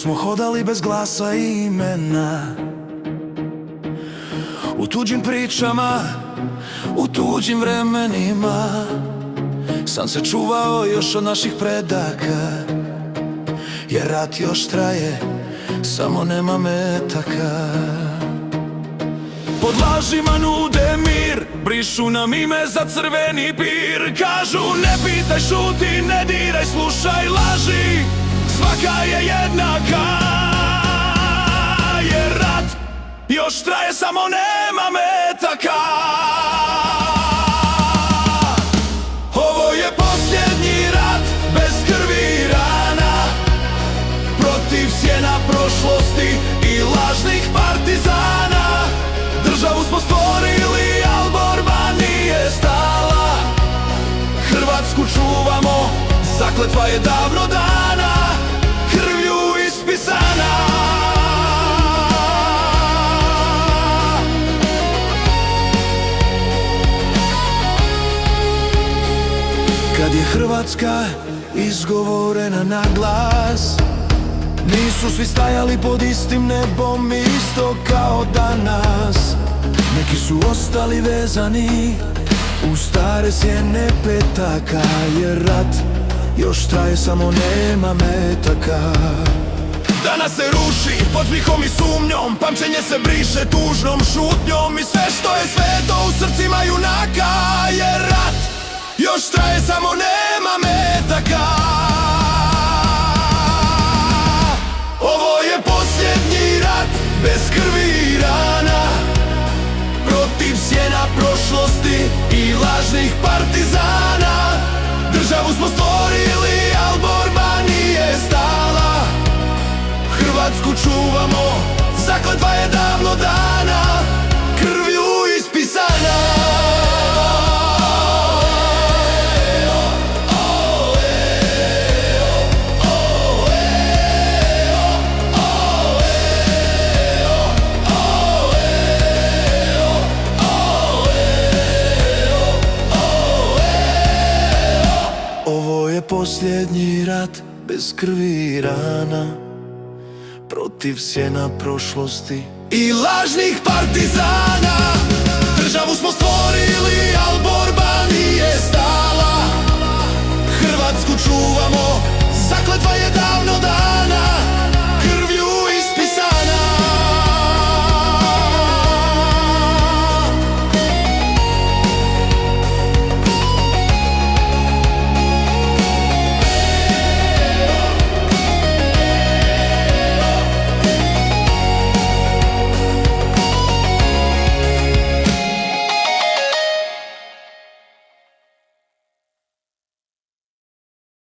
smo hodali bez glasa i imena, u tuđim pričama, u tuđim vremenima. Sam se čuvao još od naših predaka, jer rat još traje, samo nema metaka. Pod lažima nude mir, brišu nam ime za crveni pir. Kažu ne pitaj, šuti, ne diraj, slušaj laži, svaka je jednaka. Jer rat još traje, samo nema metaka. Ovo je posljednji rat bez krvi i rana, protiv sjena prošlosti i lažnih partizana. Državu smo stvorili, al borba nije stala. Hrvatsku čuvamo, zakletva je davno dana, krvlju ispisana. Kad je Hrvatska izgovorena na glas, nisu svi stajali pod istim nebom isto kao danas. Neki su ostali vezani u stare sjene petaka, jer rat još traje, samo nema metaka. Danas se ruši podsmihom i sumnjom, pamćenje se briše tužnom šutnjom. I sve što je sveto u srcima junaka, jer rat još traje, samo nema metaka. Ovo je posljednji rat bez krvi i rana, protiv sjena prošlosti i lažnih partizana. Državu smo stvorili, al borba nije stala. Hrvatsku čuvamo, zakletva je davno dana, krvlju ispisana. Posljednji rat bez krvi i rana, protiv sjena prošlosti i lažnih partizana.